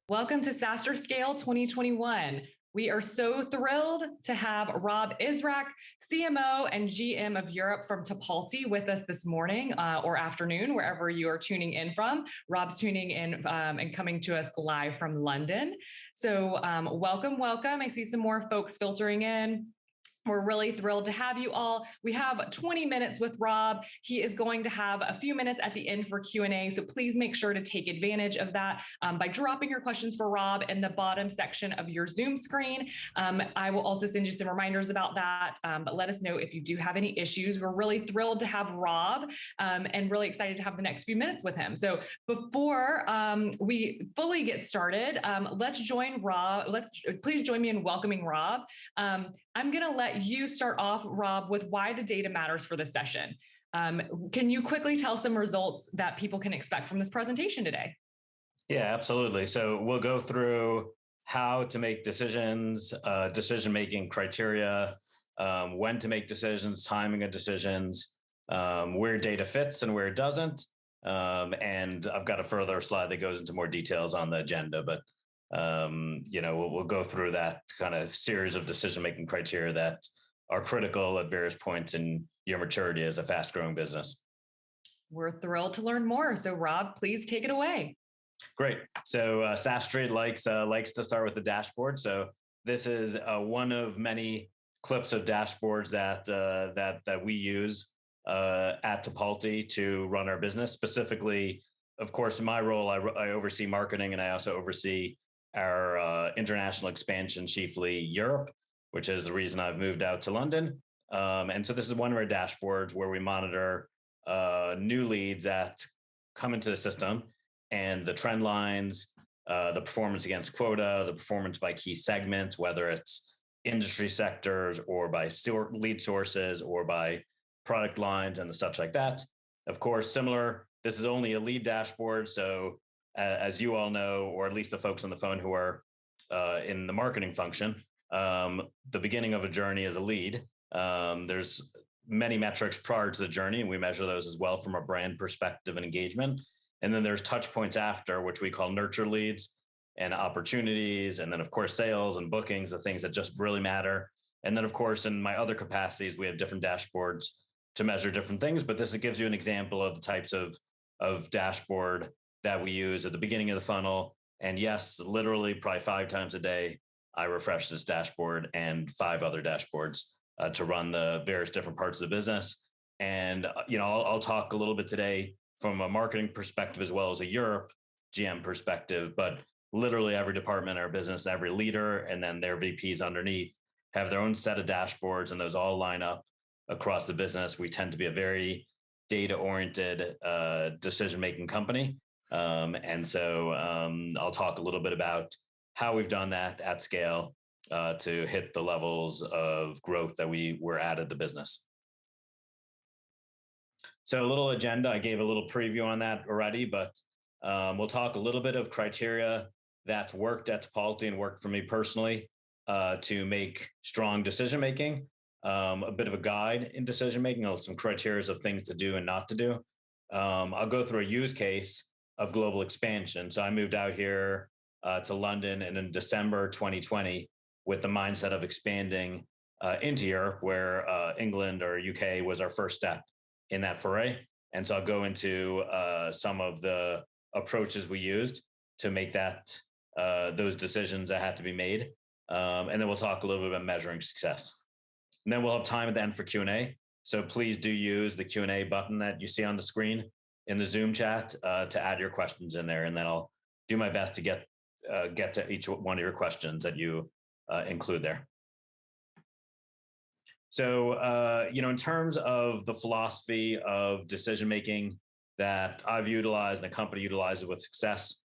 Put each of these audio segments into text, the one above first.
Welcome to SaaStr Scale 2021. We are so thrilled to have Rob Israch, CMO and GM of Europe from Tipalti with us this morning or afternoon, wherever you are tuning in from. Rob's tuning in and coming to us live from London. So welcome. I see some more folks filtering in. We're really thrilled to have you all. We have 20 minutes with Rob. He is going to have a few minutes at the end for Q&A, so please make sure to take advantage of that by dropping your questions for Rob in the bottom section of your Zoom screen. I will also send you some reminders about that, but let us know if you do have any issues. We're really thrilled to have Rob and really excited to have the next few minutes with him. So before we fully get started, let's join Rob. Please join me in welcoming Rob. I'm going to let you start off, Rob, with why the data matters for this session. Can you quickly tell some results that people can expect from this presentation today? Yeah, absolutely. So we'll go through how to make decisions, decision-making criteria, when to make decisions, timing of decisions, where data fits and where it doesn't. And I've got a further slide that goes into more details on the agenda, but we'll go through that kind of series of decision-making criteria that are critical at various points in your maturity as a fast-growing business. We're thrilled to learn more. So Rob, please take it away. Great. So SaaStr likes to start with the dashboard. So this is one of many clips of dashboards that we use at Tipalti to run our business. Specifically, of course, in my role, I oversee marketing, and I also oversee our international expansion, chiefly Europe, which is the reason I've moved out to London. And so this is one of our dashboards where we monitor new leads that come into the system and the trend lines, the performance against quota, the performance by key segments, whether it's industry sectors or by lead sources or by product lines and such like that. Of course, similar, this is only a lead dashboard. So as you all know, or at least the folks on the phone who are in the marketing function, the beginning of a journey is a lead. There's many metrics prior to the journey, and we measure those as well from a brand perspective and engagement. And then there's touch points after, which we call nurture leads and opportunities. And then, of course, sales and bookings, the things that just really matter. And then, of course, in my other capacities, we have different dashboards to measure different things. But this gives you an example of the types of dashboard that we use at the beginning of the funnel. And yes, literally probably 5 times a day, I refresh this dashboard and 5 other dashboards to run the various different parts of the business. And, I'll talk a little bit today from a marketing perspective as well as a Europe GM perspective, but literally every department in our business, every leader, and then their VPs underneath have their own set of dashboards, and those all line up across the business. We tend to be a very data-oriented decision-making company. And so I'll talk a little bit about how we've done that at scale to hit the levels of growth that we were at the business. So a little agenda, I gave a little preview on that already, but we'll talk a little bit of criteria that's worked at Tipalti and worked for me personally to make strong decision-making, a bit of a guide in decision-making, some criteria of things to do and not to do. I'll go through a use case of global expansion. So I moved out here to London and in December 2020 with the mindset of expanding into Europe, where England or UK was our first step in that foray. And so I'll go into some of the approaches we used to make that those decisions that had to be made. And then we'll talk a little bit about measuring success. And then we'll have time at the end for Q&A. So please do use the Q&A button that you see on the screen in the Zoom chat to add your questions in there. And then I'll do my best to get to each one of your questions that you include there. So, in terms of the philosophy of decision-making that I've utilized and the company utilizes with success,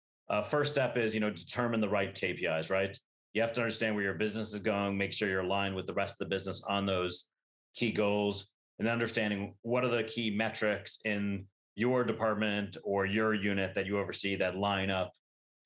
first step is, determine the right KPIs, right? You have to understand where your business is going, make sure you're aligned with the rest of the business on those key goals, and understanding what are the key metrics in your department or your unit that you oversee that line up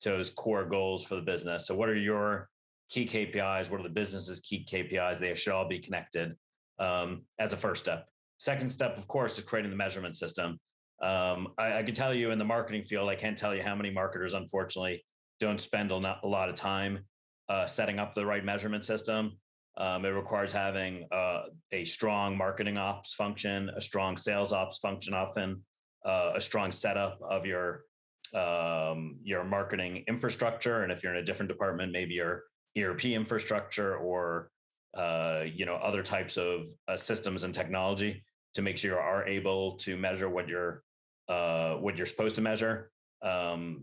to those core goals for the business. So what are your key KPIs? What are the business's key KPIs? They should all be connected as a first step. Second step, of course, is creating the measurement system. I can tell you in the marketing field, I can't tell you how many marketers, unfortunately, don't spend a lot of time setting up the right measurement system. It requires having a strong marketing ops function, a strong sales ops function, often a strong setup of your marketing infrastructure. And if you're in a different department, maybe your ERP infrastructure or other types of systems and technology to make sure you are able to measure what you're supposed to measure.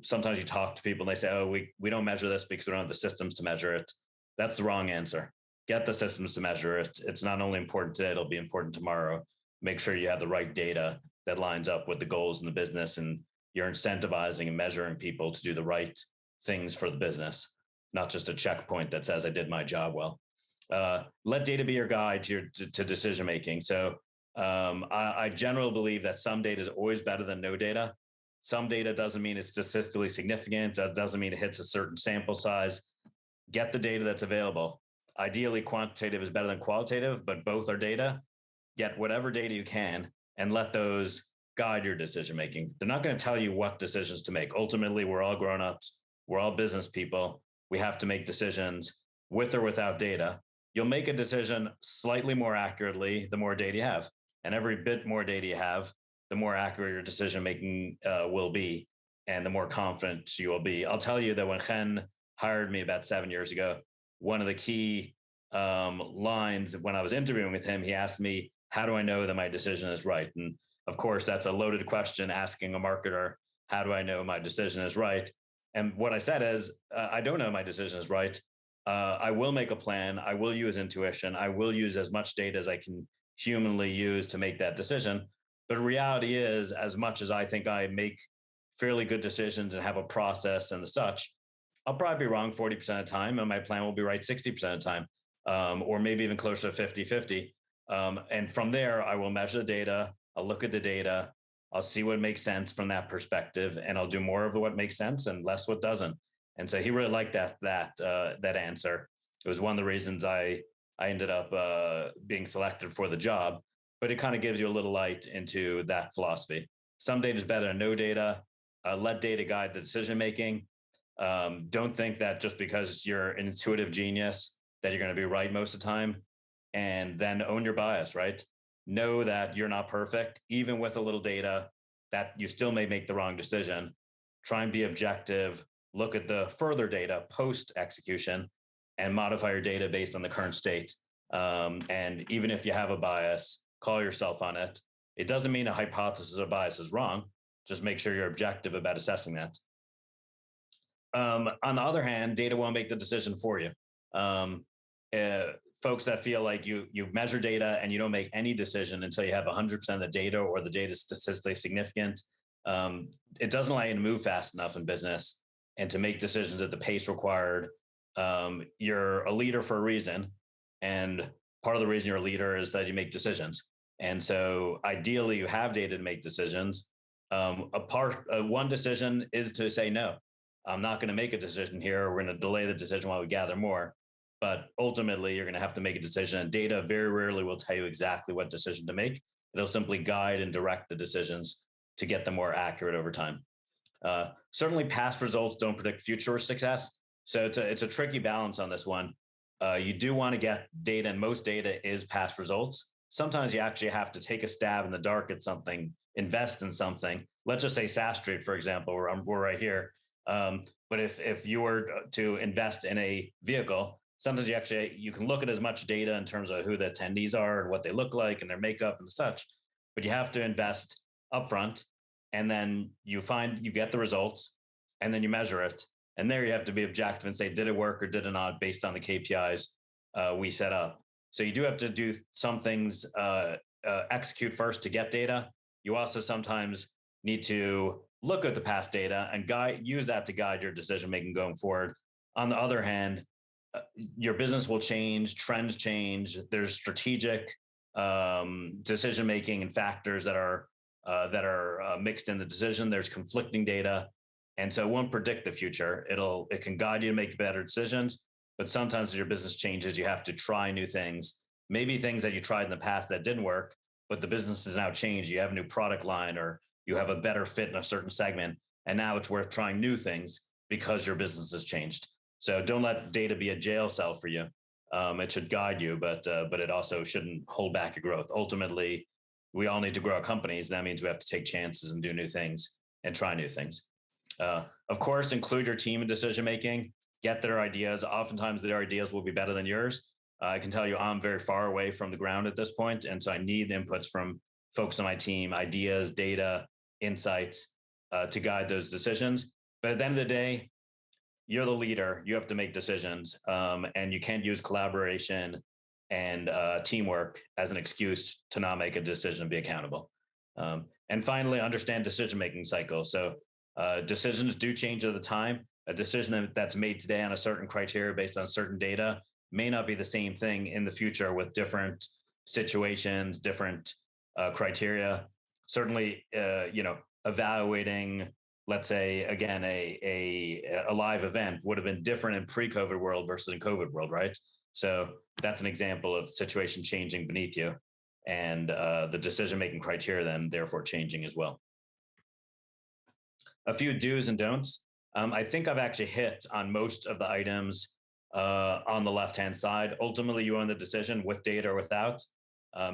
Sometimes you talk to people and they say, "Oh, we don't measure this because we don't have the systems to measure it." That's the wrong answer. Get the systems to measure it. It's not only important today, it'll be important tomorrow. Make sure you have the right data that lines up with the goals in the business, and you're incentivizing and measuring people to do the right things for the business, not just a checkpoint that says I did my job well. Let data be your guide to decision making. So I generally believe that some data is always better than no data. Some data doesn't mean it's statistically significant. That doesn't mean it hits a certain sample size. Get the data that's available. Ideally, quantitative is better than qualitative, but both are data. Get whatever data you can and let those guide your decision making. They're not going to tell you what decisions to make. Ultimately, we're all grown-ups. We're all business people. We have to make decisions with or without data. You'll make a decision slightly more accurately the more data you have. And every bit more data you have, the more accurate your decision making will be, and the more confident you will be. I'll tell you that when Chen hired me about 7 years ago, one of the key lines when I was interviewing with him, he asked me, "How do I know that my decision is right?" And of course, that's a loaded question, asking a marketer, "How do I know my decision is right?" And what I said is, I don't know my decision is right. I will make a plan. I will use intuition. I will use as much data as I can humanly use to make that decision. But reality is, as much as I think I make fairly good decisions and have a process and the such, I'll probably be wrong 40% of the time, and my plan will be right 60% of the time, or maybe even closer to 50-50. And from there, I will measure the data. I'll look at the data. I'll see what makes sense from that perspective, and I'll do more of what makes sense and less what doesn't. And so he really liked that answer. It was one of the reasons I ended up being selected for the job. But it kind of gives you a little light into that philosophy. Some data is better than no data. Let data guide the decision making. Don't think that just because you're an intuitive genius that you're going to be right most of the time. And then own your bias, right? Know that you're not perfect, even with a little data, that you still may make the wrong decision. Try and be objective. Look at the further data post execution and modify your data based on the current state. And even if you have a bias, call yourself on it. It doesn't mean a hypothesis or bias is wrong. Just make sure you're objective about assessing that. On the other hand, data won't make the decision for you. Folks that feel like you measure data and you don't make any decision until you have 100% of the data or the data is statistically significant, it doesn't allow you to move fast enough in business and to make decisions at the pace required. You're a leader for a reason, and part of the reason you're a leader is that you make decisions. And so ideally you have data to make decisions. One decision is to say, no, I'm not going to make a decision here. We're going to delay the decision while we gather more. But ultimately, you're going to have to make a decision. And data very rarely will tell you exactly what decision to make. It'll simply guide and direct the decisions to get them more accurate over time. Certainly, past results don't predict future success. So it's a tricky balance on this one. You do want to get data, and most data is past results. Sometimes you actually have to take a stab in the dark at something, invest in something. Let's just say SaaStr, for example, we're right here. But if you were to invest in a vehicle, sometimes you can look at as much data in terms of who the attendees are and what they look like and their makeup and such, but you have to invest upfront, and then you get the results, and then you measure it. And there you have to be objective and say, did it work or did it not, based on the KPIs we set up. So you do have to do some things, execute first to get data. You also sometimes need to look at the past data and use that to guide your decision-making going forward. On the other hand, your business will change, trends change. There's strategic decision-making and factors that are mixed in the decision. There's conflicting data. And so it won't predict the future. It can guide you to make better decisions, but sometimes as your business changes, you have to try new things, maybe things that you tried in the past that didn't work, but the business has now changed. You have a new product line, or you have a better fit in a certain segment, and now it's worth trying new things. because your business has changed. So don't let data be a jail cell for you. It should guide you, but it also shouldn't hold back your growth. Ultimately, we all need to grow our companies. That means we have to take chances and do new things and try new things. Of course, include your team in decision making. Get their ideas. Oftentimes, their ideas will be better than yours. I can tell you, I'm very far away from the ground at this point, and so I need inputs from folks on my team, ideas, data, insights to guide those decisions. But at the end of the day, you're the leader. You have to make decisions, and you can't use collaboration and teamwork as an excuse to not make a decision and be accountable. And finally, understand decision-making cycles. So decisions do change at the time. A decision that's made today on a certain criteria based on certain data may not be the same thing in the future with different situations, different criteria. Certainly, evaluating, let's say, again, a live event would have been different in pre-COVID world versus in COVID world, right? So that's an example of the situation changing beneath you, and the decision-making criteria then therefore changing as well. A few do's and don'ts. I think I've actually hit on most of the items on the left-hand side. Ultimately, you own the decision with data or without.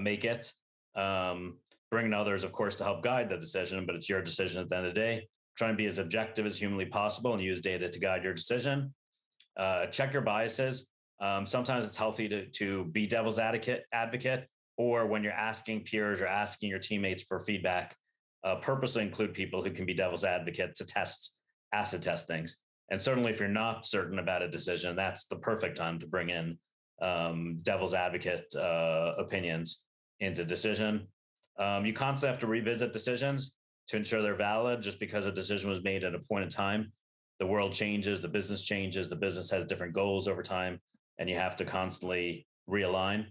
Make it. Bring in others, of course, to help guide the decision, but it's your decision at the end of the day. Try and be as objective as humanly possible and use data to guide your decision. Check your biases. Sometimes it's healthy to be devil's advocate, or when you're asking peers or asking your teammates for feedback, purposely include people who can be devil's advocate to acid test things. And certainly if you're not certain about a decision, that's the perfect time to bring in devil's advocate opinions into decision. You constantly have to revisit decisions to ensure they're valid. Just because a decision was made at a point in time, the world changes, the business has different goals over time, and you have to constantly realign.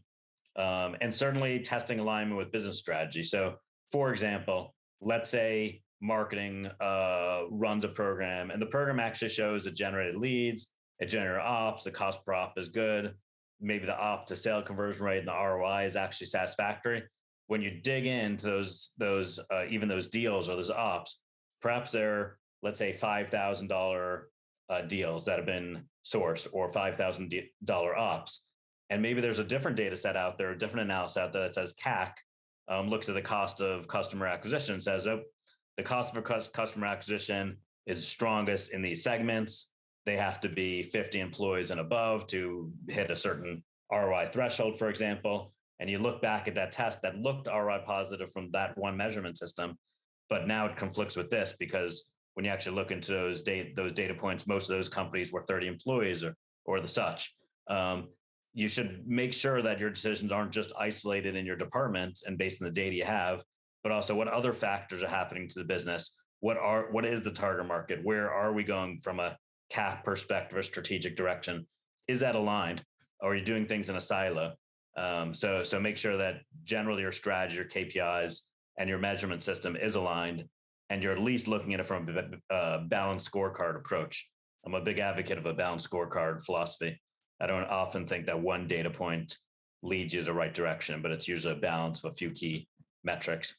And certainly testing alignment with business strategy. So for example, let's say marketing runs a program and the program actually shows it generated leads, it generated ops, the cost per op is good. Maybe the op to sale conversion rate and the ROI is actually satisfactory. When you dig into those even those deals or those ops, perhaps they're, let's say, $5,000 deals that have been sourced, or $5,000 ops. And maybe there's a different data set out there, a different analysis out there that says CAC looks at the cost of customer acquisition, says, oh, the cost of customer acquisition is strongest in these segments. They have to be 50 employees and above to hit a certain ROI threshold, for example. And you look back at that test that looked ROI positive from that one measurement system, but now it conflicts with this because when you actually look into those data points, most of those companies were 30 employees or the such. You should make sure that your decisions aren't just isolated in your department and based on the data you have, but also what other factors are happening to the business. What is the target market? Where are we going from a CAC perspective or strategic direction? Is that aligned? Or are you doing things in a silo? So make sure that generally your strategy, your KPIs, and your measurement system is aligned, and you're at least looking at it from a balanced scorecard approach. I'm a big advocate of a balanced scorecard philosophy. I don't often think that one data point leads you the right direction, but it's usually a balance of a few key metrics.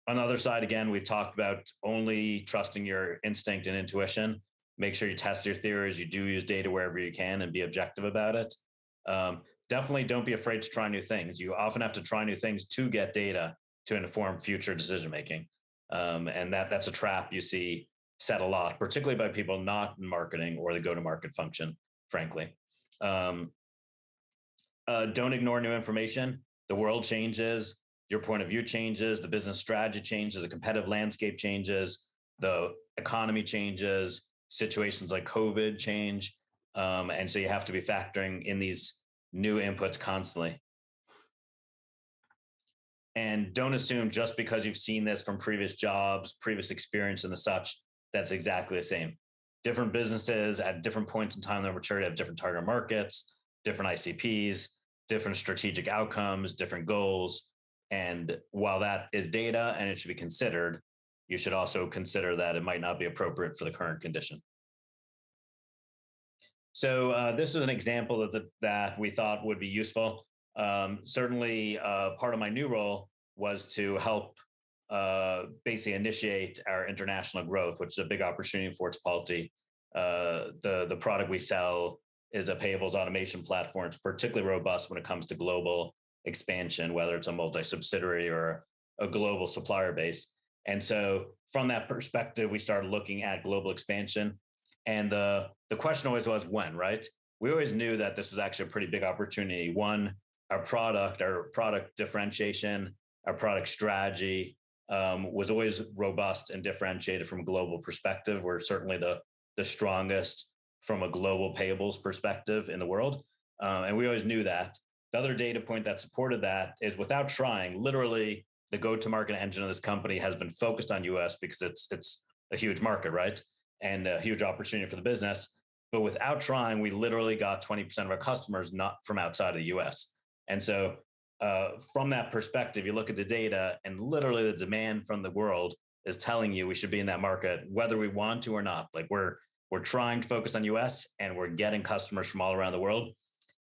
On the other side, again, we've talked about only trusting your instinct and intuition. Make sure you test your theories. You do use data wherever you can and be objective about it. Definitely don't be afraid to try new things. You often have to try new things to get data to inform future decision-making. And that's a trap you see set a lot, particularly by people not in marketing or the go-to-market function, frankly. Don't ignore new information. The world changes, your point of view changes, the business strategy changes, the competitive landscape changes, the economy changes, situations like COVID change. And so you have to be factoring in these new inputs constantly. And don't assume just because you've seen this from previous jobs, previous experience and the such, that's exactly the same. Different businesses at different points in time in their maturity have different target markets, different ICPs, different strategic outcomes, different goals. And while that is data and it should be considered, you should also consider that it might not be appropriate for the current condition. So this is an example that we thought would be useful. Certainly, part of my new role was to help basically initiate our international growth, which is a big opportunity for Tipalti. the product we sell is a payables automation platform. It's particularly robust when it comes to global expansion, whether it's a multi-subsidiary or a global supplier base. And so from that perspective, we started looking at global expansion. And the question always was when, right? We always knew that this was actually a pretty big opportunity. One, our product differentiation, our product strategy was always robust and differentiated from a global perspective. We're certainly the strongest from a global payables perspective in the world. And we always knew that. The other data point that supported that is without trying, literally the go-to-market engine of this company has been focused on US because it's a huge market, right? And a huge opportunity for the business. But without trying, we literally got 20% of our customers not from outside of the US. And so from that perspective, you look at the data and literally the demand from the world is telling you we should be in that market, whether we want to or not. Like we're trying to focus on US and we're getting customers from all around the world.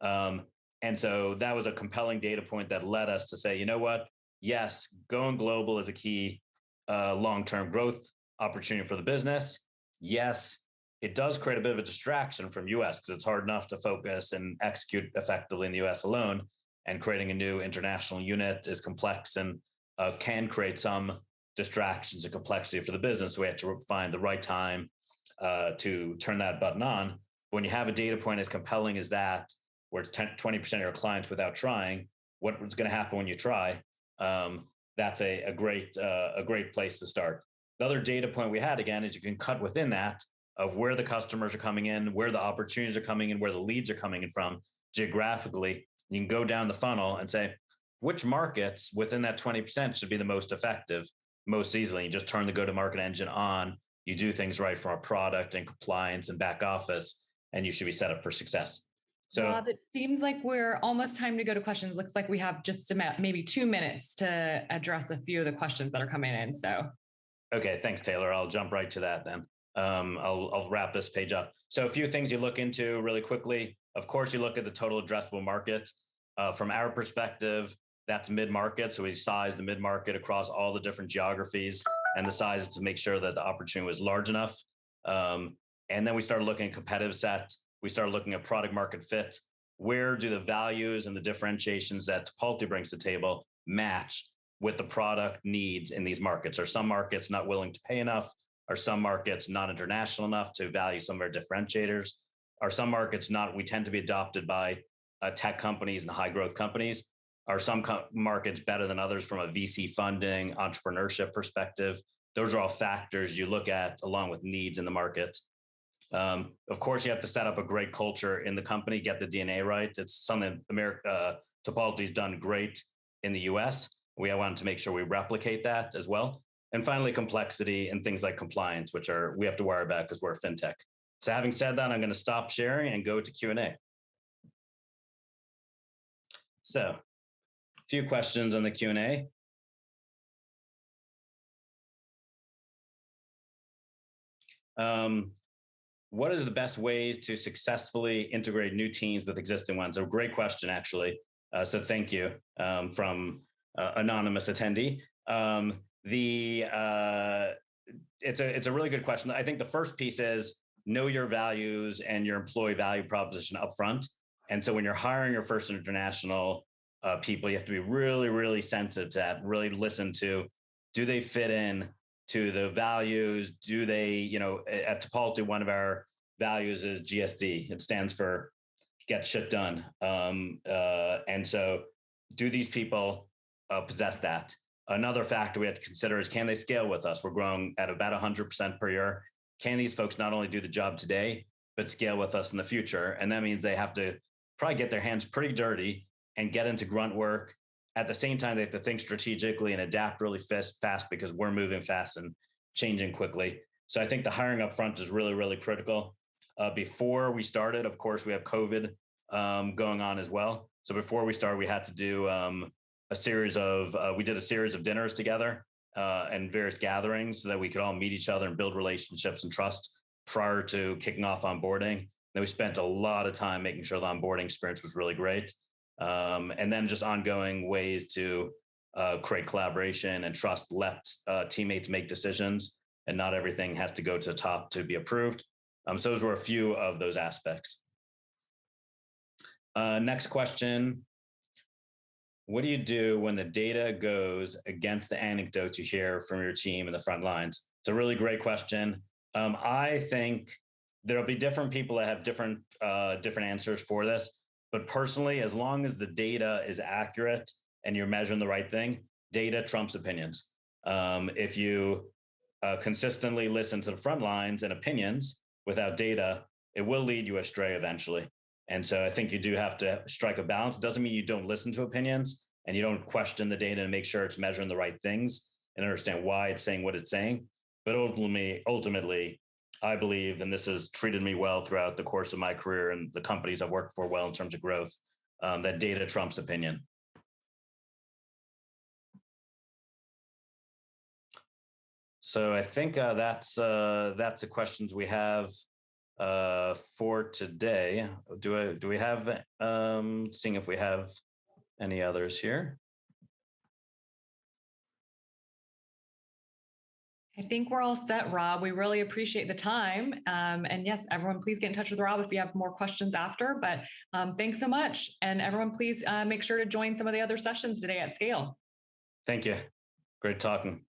And so that was a compelling data point that led us to say, you know what? Yes, going global is a key long-term growth opportunity for the business. Yes, it does create a bit of a distraction from US because it's hard enough to focus and execute effectively in the US alone. And creating a new international unit is complex and can create some distractions and complexity for the business. So we have to find the right time to turn that button on. When you have a data point as compelling as that, where 20% of your clients without trying, what's going to happen when you try? That's a great place to start. The other data point we had, again, is you can cut within that of where the customers are coming in, where the opportunities are coming in, where the leads are coming in from geographically. You can go down the funnel and say, which markets within that 20% should be the most effective, most easily. You just turn the go-to-market engine on. You do things right from a product and compliance and back office, and you should be set up for success. So Rob, it seems like we're almost time to go to questions. Looks like we have just about maybe 2 minutes to address a few of the questions that are coming in. So, okay, thanks, Taylor. I'll jump right to that then. I'll wrap this page up. So a few things you look into really quickly. Of course, you look at the total addressable market. From our perspective, that's mid-market. So we size the mid-market across all the different geographies and the sizes to make sure that the opportunity was large enough. And then we started looking at competitive set. We started looking at product market fit. Where do the values and the differentiations that Tipalti brings to the table match with the product needs in these markets? Are some markets not willing to pay enough? Are some markets not international enough to value some of our differentiators? Are some markets not, we tend to be adopted by tech companies and high growth companies? Are some markets better than others from a VC funding, entrepreneurship perspective? Those are all factors you look at along with needs in the market. Of course, you have to set up a great culture in the company, get the DNA right. It's something Tipalti's done great in the US. We wanted to make sure we replicate that as well. And finally, complexity and things like compliance, which we have to worry about because we're a fintech. So having said that, I'm going to stop sharing and go to Q&A. So a few questions on the Q&A. What is the best ways to successfully integrate new teams with existing ones? A great question, actually. So thank you from anonymous attendee. It's a really good question. I think the first piece is know your values and your employee value proposition upfront. And so when you're hiring your first international people, you have to be really, really sensitive to that, really listen to, do they fit in to the values? Do they, at Tipalti, one of our values is GSD. It stands for get shit done. And so do these people possess that? Another factor we have to consider is, can they scale with us? We're growing at about 100% per year. Can these folks not only do the job today, but scale with us in the future? And that means they have to probably get their hands pretty dirty and get into grunt work. At the same time, they have to think strategically and adapt really fast because we're moving fast and changing quickly. So I think the hiring up front is really, really critical. Before we started, of course, we have COVID going on as well. So before we started, we had to do we did a series of dinners together and various gatherings so that we could all meet each other and build relationships and trust prior to kicking off onboarding. Then we spent a lot of time making sure the onboarding experience was really great. And then just ongoing ways to create collaboration and trust, let teammates make decisions, and not everything has to go to the top to be approved. So those were a few of those aspects. Next question. What do you do when the data goes against the anecdotes you hear from your team in the front lines? It's a really great question. I think there'll be different people that have different answers for this. But personally, as long as the data is accurate and you're measuring the right thing, data trumps opinions. If you consistently listen to the front lines and opinions without data, it will lead you astray eventually. And so I think you do have to strike a balance. It doesn't mean you don't listen to opinions and you don't question the data and make sure it's measuring the right things and understand why it's saying what it's saying. But ultimately, I believe, and this has treated me well throughout the course of my career and the companies I've worked for well in terms of growth, that data trumps opinion. So I think that's the questions we have for today. Do we have seeing if we have any others here? I think we're all set, Rob. We really appreciate the time. And yes, everyone, please get in touch with Rob if you have more questions after. But thanks so much. And everyone, please make sure to join some of the other sessions today at Scale. Thank you. Great talking.